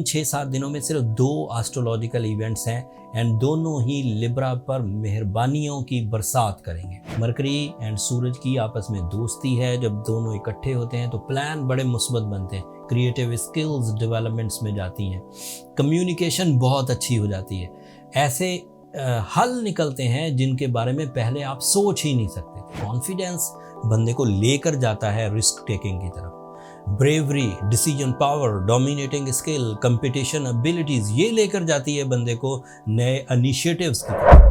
इन 6-7 दिनों में सिर्फ 2 एस्ट्रोलॉजिकल इवेंट्स हैं एंड दोनों ही लिब्रा पर मेहरबानियों की बरसात करेंगे। मरकरी एंड सूरज की आपस में दोस्ती है। जब दोनों इकट्ठे होते हैं तो प्लान बड़े मुस्बत बनते हैं, क्रिएटिव स्किल्स डेवलपमेंट्स में जाती हैं, कम्युनिकेशन बहुत अच्छी हो जाती है। ऐसे हल निकलते हैं जिनके बारे में पहले आप सोच ही नहीं सकते थे। कॉन्फिडेंस बंदे को लेकर जाता है रिस्क टेकिंग की तरफ। Bravery, decision power, dominating skill, competition abilities ये लेकर जाती है बंदे को नए इनिशिएटिव्स की तरफ।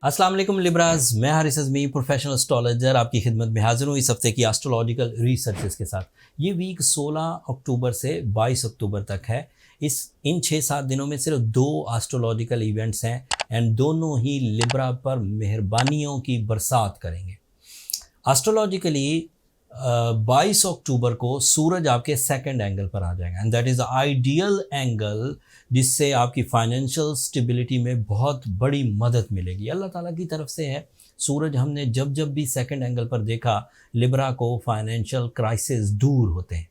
अस्सलाम वालेकुम लिब्राज, मैं हारिस अज़मी प्रोफेशनल एस्ट्रोलॉजर आपकी खिदमत में हाजिर हूँ इस हफ्ते की एस्ट्रोलॉजिकल रिसर्चेस के साथ। ये वीक 16 अक्टूबर से 22 अक्टूबर तक है। इन 6-7 दिनों में सिर्फ 2 एस्ट्रोलॉजिकल इवेंट्स हैं एंड दोनों ही लिब्रा पर मेहरबानियों की बरसात करेंगे। एस्ट्रोलॉजिकली 22 अक्टूबर को सूरज आपके सेकंड एंगल पर आ जाएगा and that is ideal angle जिससे आपकी फाइनेंशियल स्टेबिलिटी में बहुत बड़ी मदद मिलेगी। अल्लाह ताला की तरफ से है। सूरज हमने जब जब भी सेकंड एंगल पर देखा, लिब्रा को फाइनेंशियल क्राइसिस दूर होते हैं,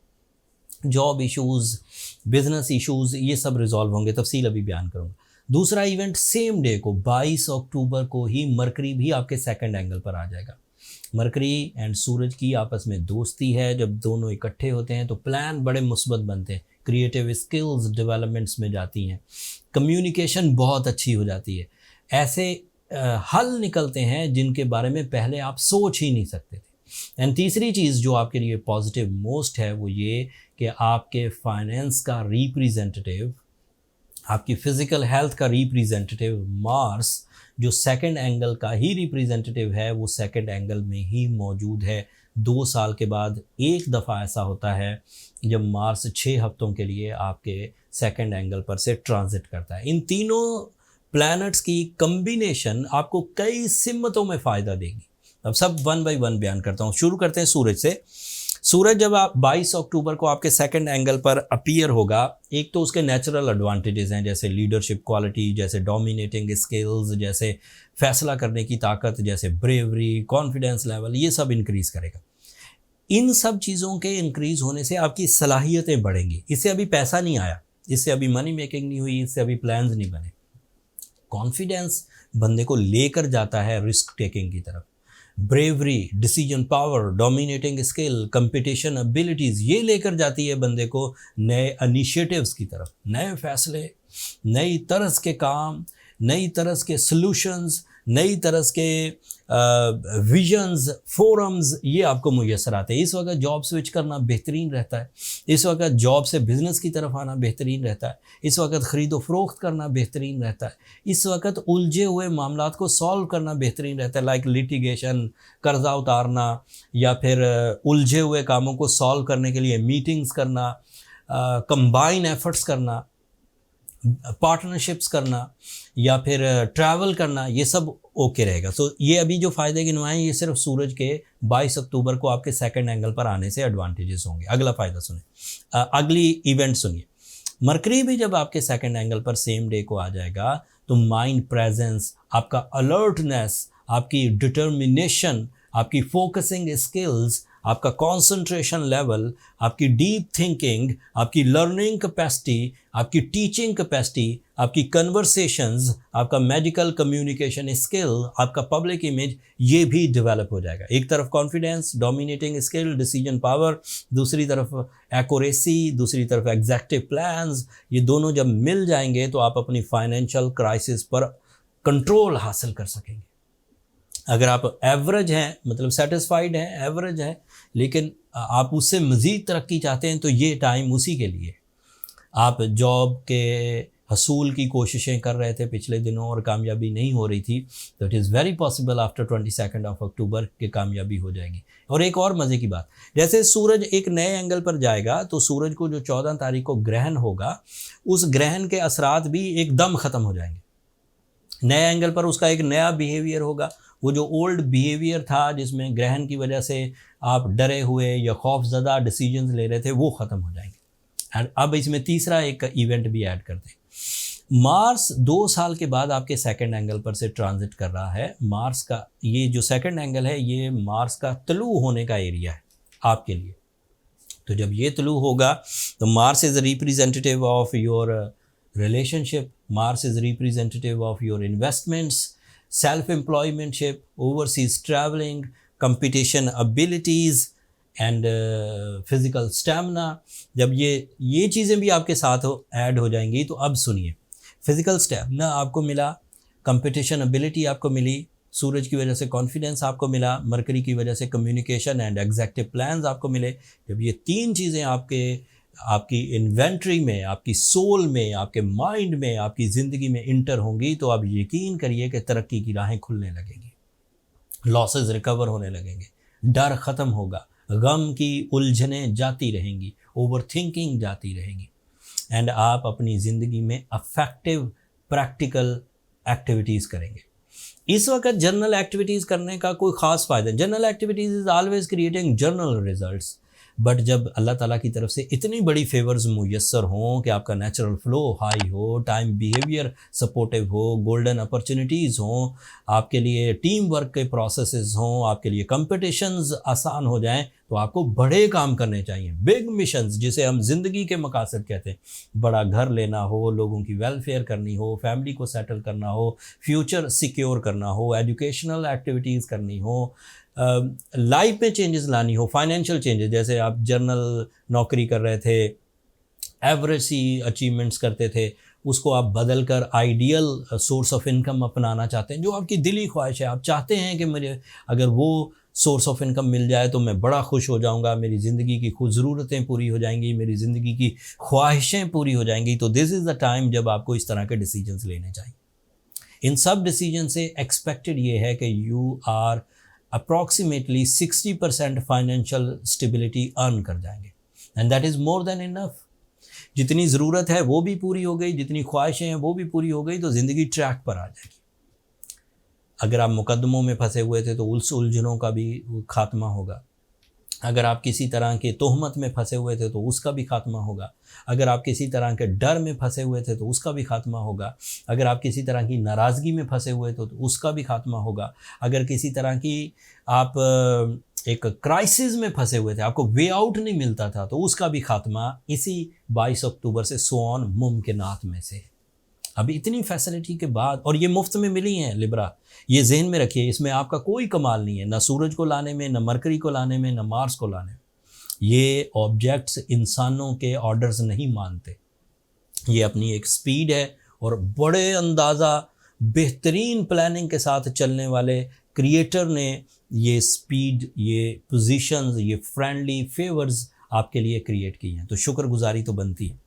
जॉब इश्यूज़, बिजनेस इश्यूज़ ये सब रिजॉल्व होंगे। तफसील अभी बयान करूँगा। दूसरा इवेंट सेम डे को 22 अक्टूबर को ही मरकरी भी आपके सेकंड एंगल पर आ जाएगा। मरकरी एंड सूरज की आपस में दोस्ती है। जब दोनों इकट्ठे होते हैं तो प्लान बड़े मुस्बत बनते हैं, क्रिएटिव स्किल्स डेवलपमेंट्स में जाती हैं, कम्युनिकेशन बहुत अच्छी हो जाती है। ऐसे हल निकलते हैं जिनके बारे में पहले आप सोच ही नहीं सकते थे। एंड तीसरी चीज़ जो आपके लिए पॉजिटिव मोस्ट है वो ये कि आपके फाइनेंस का रिप्रेजेंटेटिव, आपकी फ़िज़िकल हेल्थ का रिप्रेजेंटेटिव मार्स जो सेकंड एंगल का ही रिप्रेजेंटेटिव है वो सेकंड एंगल में ही मौजूद है। 2 साल के बाद एक दफ़ा ऐसा होता है जब मार्स 6 हफ्तों के लिए आपके सेकंड एंगल पर से ट्रांजिट करता है। इन तीनों प्लैनेट्स की कम्बिनेशन आपको कई सिमतों में फ़ायदा देगी। अब सब वन बाय वन बयान करता हूँ। शुरू करते हैं सूरज से। सूरज जब आप 22 अक्टूबर को आपके सेकंड एंगल पर अपीयर होगा, एक तो उसके नेचुरल एडवांटेजेस हैं जैसे लीडरशिप क्वालिटी, जैसे डोमिनेटिंग स्किल्स, जैसे फैसला करने की ताकत, जैसे ब्रेवरी, कॉन्फिडेंस लेवल, ये सब इंक्रीज़ करेगा। इन सब चीज़ों के इंक्रीज़ होने से आपकी सलाहियतें बढ़ेंगी। इससे अभी पैसा नहीं आया, इससे अभी मनी मेकिंग नहीं हुई, इससे अभी प्लान्स नहीं बने। कॉन्फिडेंस बंदे को लेकर जाता है रिस्क टेकिंग की तरफ। Bravery, decision power, dominating skill, competition abilities ये लेकर जाती है बंदे को नए इनिशिएटिव्स की तरफ, नए फैसले, नई तरह के काम, नई तरह के सॉल्यूशंस, नई तरह के विजन्स, फोरम्स ये आपको मुयस्सर आते हैं। इस वक्त जॉब स्विच करना बेहतरीन रहता है। इस वक्त जॉब से बिज़नेस की तरफ आना बेहतरीन रहता है। इस वक्त ख़रीदो फ़रोख्त करना बेहतरीन रहता है। इस वक्त उलझे हुए मामलात को सॉल्व करना बेहतरीन रहता है, लाइक लिटिगेशन, कर्जा उतारना, या फिर उलझे हुए कामों को सॉल्व करने के लिए मीटिंग्स करना, कंबाइन एफर्ट्स करना, पार्टनरशिप्स करना, या फिर ट्रैवल करना, ये सब ओके रहेगा। सो ये अभी जो फ़ायदे गिनवाए हैं ये सिर्फ सूरज के 22 अक्टूबर को आपके सेकंड एंगल पर आने से एडवांटेजेस होंगे। अगला फ़ायदा सुनिए, अगली इवेंट सुनिए। मरकरी भी जब आपके सेकंड एंगल पर सेम डे को आ जाएगा तो माइंड प्रेजेंस, आपका अलर्टनेस, आपकी डिटर्मिनेशन, आपकी फोकसिंग स्किल्स, आपका कंसंट्रेशन लेवल, आपकी डीप थिंकिंग, आपकी लर्निंग कैपेसिटी, आपकी टीचिंग कैपेसिटी, आपकी कन्वर्सेशंस, आपका मेडिकल कम्युनिकेशन स्किल, आपका पब्लिक इमेज, ये भी डेवलप हो जाएगा। एक तरफ confidence, dominating skill, decision power, दूसरी तरफ एक्यूरेसी, दूसरी तरफ एग्जैक्टिव प्लान्स, ये दोनों जब मिल जाएंगे तो आप अपनी फाइनेंशियल क्राइसिस पर कंट्रोल हासिल कर सकेंगे। अगर आप एवरेज हैं, मतलब सेटिस्फाइड हैं, एवरेज हैं, लेकिन आप उससे मज़ीद तरक्की चाहते हैं तो ये टाइम उसी के लिए। आप जॉब के हसूल की कोशिशें कर रहे थे पिछले दिनों और कामयाबी नहीं हो रही थी, तो it is very possible after 22 अक्टूबर के कामयाबी हो जाएगी। और एक और मज़े की बात, जैसे सूरज एक नए एंगल पर जाएगा तो सूरज को जो 14 तारीख को ग्रहण होगा, उस ग्रहण के असरात भी एकदम ख़त्म हो जाएंगे। नए एंगल पर उसका एक नया बिहेवियर होगा। वो जो ओल्ड बिहेवियर था जिसमें ग्रहण की वजह से आप डरे हुए या खौफज़दा डिसीजंस ले रहे थे, वो ख़त्म हो जाएंगे। अब इसमें तीसरा एक इवेंट भी ऐड करते हैं। मार्स 2 साल के बाद आपके सेकंड एंगल पर से ट्रांजिट कर रहा है। मार्स का ये जो सेकंड एंगल है ये मार्स का तलू होने का एरिया है आपके लिए। तो जब ये तलू होगा तो Mars is representative of your relationship, Mars is representative of your investments, self employmentship, overseas travelling, competition abilities and physical stamina. जब ये चीज़ें भी आपके साथ ऐड हो जाएंगी तो अब सुनिए, फिज़िकल स्टैमिना आपको मिला, कंपटीशन एबिलिटी आपको मिली, सूरज की वजह से कॉन्फिडेंस आपको मिला, मरकरी की वजह से कम्युनिकेशन एंड एग्जैक्टिव प्लान्स आपको मिले। जब ये 3 चीज़ें आपकी इन्वेंट्री में, आपकी सोल में, आपके माइंड में, आपकी ज़िंदगी में इंटर होंगी तो आप यकीन करिए कि तरक्की की राहें खुलने लगेंगी, लॉसेस रिकवर होने लगेंगे, डर ख़त्म होगा, गम की उलझनें जाती रहेंगी, ओवर थिंकिंग जाती रहेगी एंड आप अपनी ज़िंदगी में अफेक्टिव प्रैक्टिकल एक्टिविटीज़ करेंगे। इस वक्त जर्नल एक्टिविटीज़ करने का कोई ख़ास फ़ायदा, journal activities is always creating journal results, but जब अल्लाह ताला की तरफ से इतनी बड़ी फेवर्स मुयस्सर हों कि आपका नेचुरल फ़्लो हाई हो, टाइम बिहेवियर सपोर्टिव हो, गोल्डन अपॉर्चुनिटीज़ हों, आपके लिए टीम वर्क के प्रोसेसेस हों, आपके लिए कंपटीशंस आसान हो जाएं, तो आपको बड़े काम करने चाहिए, बिग मिशंस जिसे हम ज़िंदगी के मकासद कहते हैं। बड़ा घर लेना हो, लोगों की वेलफेयर करनी हो, फैमिली को सेटल करना हो, फ्यूचर सिक्योर करना हो, एजुकेशनल एक्टिविटीज़ करनी हो, लाइफ में चेंजेस लानी हो, फाइनेंशियल चेंजेस, जैसे आप जर्नल नौकरी कर रहे थे, एवरेज सी अचीवमेंट्स करते थे, उसको आप बदल कर आइडियल सोर्स ऑफ इनकम अपनाना चाहते हैं, जो आपकी दिली ख्वाहिश है। आप चाहते हैं कि मुझे अगर वो सोर्स ऑफ इनकम मिल जाए तो मैं बड़ा खुश हो जाऊंगा, मेरी ज़िंदगी की खुद ज़रूरतें पूरी हो जाएंगी, मेरी ज़िंदगी की ख्वाहिशें पूरी हो जाएंगी। तो दिस इज़ द टाइम जब आपको इस तरह के डिसीजंस लेने चाहिए। इन सब डिसीजन से एक्सपेक्टेड ये है कि you are approximately 60% financial stability earn कर जाएंगे and that is more than enough. जितनी ज़रूरत है वो भी पूरी हो गई, जितनी ख्वाहिशें हैं वो भी पूरी हो गई, तो ज़िंदगी ट्रैक पर आ जाएगी। अगर आप मुकदमों में फंसे हुए थे तो उस उलझनों का भी खात्मा होगा। अगर आप किसी तरह के तोहमत में फंसे हुए थे तो उसका भी खात्मा होगा। अगर आप किसी तरह के डर में फंसे हुए थे तो उसका भी खात्मा होगा। अगर आप किसी तरह की नाराज़गी में फंसे हुए थे तो उसका भी खात्मा होगा। अगर किसी तरह की आप एक क्राइसिस में फंसे हुए थे, आपको वे आउट नहीं मिलता था, तो उसका भी खात्मा इसी 22 अक्टूबर से सोन मुमकिनात में से। अभी इतनी फैसिलिटी के बाद, और ये मुफ्त में मिली हैं लिब्रा, ये जहन में रखिए, इसमें आपका कोई कमाल नहीं है, ना सूरज को लाने में, ना मरकरी को लाने में, ना मार्स को लाने में। ये ऑब्जेक्ट्स इंसानों के ऑर्डर्स नहीं मानते, ये अपनी एक स्पीड है और बड़े अंदाज़ा बेहतरीन प्लानिंग के साथ चलने वाले क्रिएटर ने ये स्पीड, ये पोजीशंस, ये फ्रेंडली फेवर्स आपके लिए क्रिएट की हैं। तो शुक्रगुजारी तो बनती है।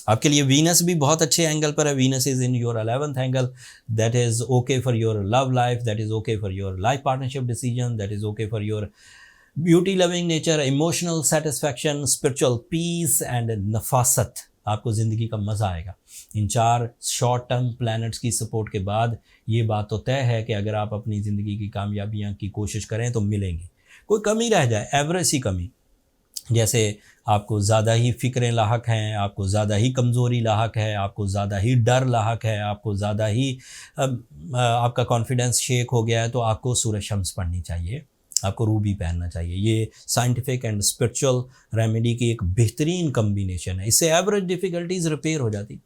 आपके लिए वीनस भी बहुत अच्छे एंगल पर है। Venus is in your 11th angle, that is okay for your love life, that is okay for your life partnership decision, that is okay for your beauty loving nature, emotional satisfaction, spiritual peace and नफासत। आपको ज़िंदगी का मज़ा आएगा। इन 4 short term planets की support के बाद ये बात तो तय है कि अगर आप अपनी ज़िंदगी की कामयाबियाँ की कोशिश करें तो मिलेंगी। कोई कमी रह जाए, एवरेज सी कमी, जैसे आपको ज़्यादा ही फ़िक्रें लाहक हैं, आपको ज़्यादा ही कमज़ोरी लाहक है, आपको ज़्यादा ही डर लाहक है, आपको ज़्यादा ही आपका कॉन्फिडेंस शेक हो गया है, तो आपको सूरज शम्स पढ़नी चाहिए, आपको रूबी पहनना चाहिए। ये साइंटिफिक एंड स्पिरिचुअल रेमेडी की एक बेहतरीन कम्बिनेशन है। इससे एवरेज डिफ़िकल्टीज़ रिपेयर हो जाती।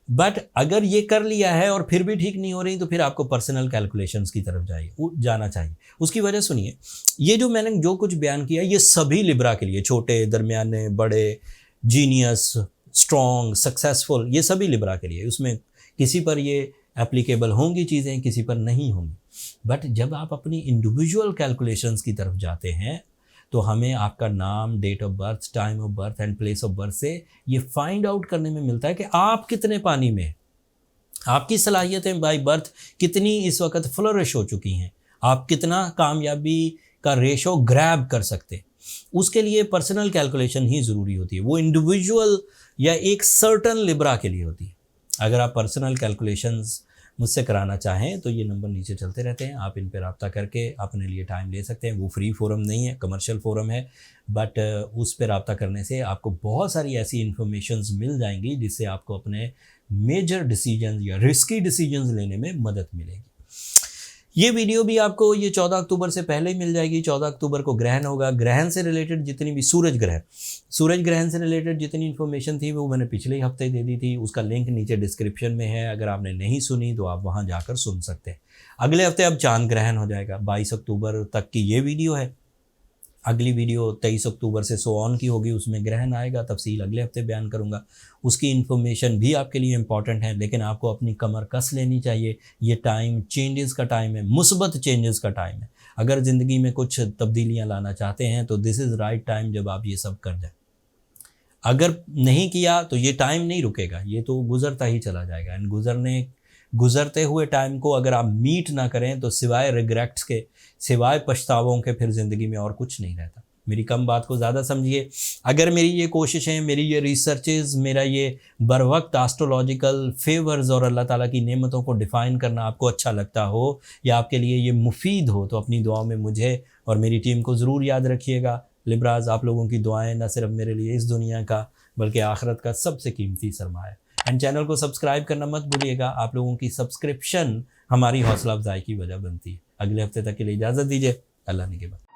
बट अगर ये कर लिया है और फिर भी ठीक नहीं हो रही, तो फिर आपको पर्सनल कैलकुलेशंस की तरफ जाना चाहिए। उसकी वजह सुनिए, ये जो मैंने जो कुछ बयान किया ये सभी लिब्रा के लिए, छोटे, दरमियाने, बड़े, जीनियस, स्ट्रॉन्ग, सक्सेसफुल, ये सभी लिब्रा के लिए। उसमें किसी पर ये एप्लीकेबल होंगी चीज़ें, किसी पर नहीं होंगी। बट जब आप अपनी इंडिविजुअल कैलकुलेशंस की तरफ जाते हैं तो हमें आपका नाम, date of birth, time of birth and place of birth से ये फाइंड आउट करने में मिलता है कि आप कितने पानी में, आपकी सलाहियतें बाय बर्थ कितनी इस वक्त फ्लरिश हो चुकी हैं, आप कितना कामयाबी का रेशो ग्रैब कर सकते। उसके लिए पर्सनल कैलकुलेशन ही ज़रूरी होती है। वो इंडिविजुअल या एक सर्टन लिब्रा के लिए होती है। अगर आप पर्सनल कैलकुलेशंस मुझसे कराना चाहें तो ये नंबर नीचे चलते रहते हैं, आप इन पर रब्ता करके अपने लिए टाइम ले सकते हैं। वो फ्री फोरम नहीं है, कमर्शियल फोरम है, बट उस पर रब्ता करने से आपको बहुत सारी ऐसी इन्फॉर्मेशंस मिल जाएंगी जिससे आपको अपने मेजर डिसीजंस या रिस्की डिसीजंस लेने में मदद मिलेगी। ये वीडियो भी आपको ये 14 अक्टूबर से पहले ही मिल जाएगी। 14 अक्टूबर को ग्रहण होगा। ग्रहण से रिलेटेड जितनी भी सूरज ग्रहण से रिलेटेड जितनी इन्फॉर्मेशन थी वो मैंने पिछले ही हफ्ते दे दी थी। उसका लिंक नीचे डिस्क्रिप्शन में है, अगर आपने नहीं सुनी तो आप वहाँ जाकर सुन सकते हैं। अगले हफ्ते अब चांद ग्रहण हो जाएगा। 22 अक्टूबर तक की ये वीडियो है। अगली वीडियो 23 अक्टूबर से सो ऑन की होगी, उसमें ग्रहण आएगा, तफसील अगले हफ्ते बयान करूंगा। उसकी इन्फॉर्मेशन भी आपके लिए इम्पॉर्टेंट है, लेकिन आपको अपनी कमर कस लेनी चाहिए। ये टाइम चेंजेस का टाइम है, मुस्बत चेंजेस का टाइम है। अगर ज़िंदगी में कुछ तब्दीलियां लाना चाहते हैं तो दिस इज़ राइट टाइम जब आप ये सब कर जाए। अगर नहीं किया तो ये टाइम नहीं रुकेगा, ये तो गुजरता ही चला जाएगा। एंड गुजरते हुए टाइम को अगर आप मीट ना करें तो सिवाय रिग्रेट्स के, सिवाय पछतावों के फिर ज़िंदगी में और कुछ नहीं रहता। मेरी कम बात को ज़्यादा समझिए। अगर मेरी ये कोशिशें, मेरी ये रिसर्चेज, मेरा ये बर वक्त एस्ट्रोलॉजिकल फेवर्स और अल्लाह ताला की नेमतों को डिफ़ाइन करना आपको अच्छा लगता हो या आपके लिए ये मुफीद हो तो अपनी दुआओं में मुझे और मेरी टीम को ज़रूर याद रखिएगा। लिब्राज, आप लोगों की दुआएं न सिर्फ मेरे लिए इस दुनिया का बल्कि आखिरत का सबसे कीमती सरमाया है। एंड चैनल को सब्सक्राइब करना मत भूलिएगा। आप लोगों की सब्सक्रिप्शन हमारी हौसला अफजाई की वजह बनती है। अगले हफ्ते तक के लिए इजाज़त दीजिए। अल्लाह ने के बाद।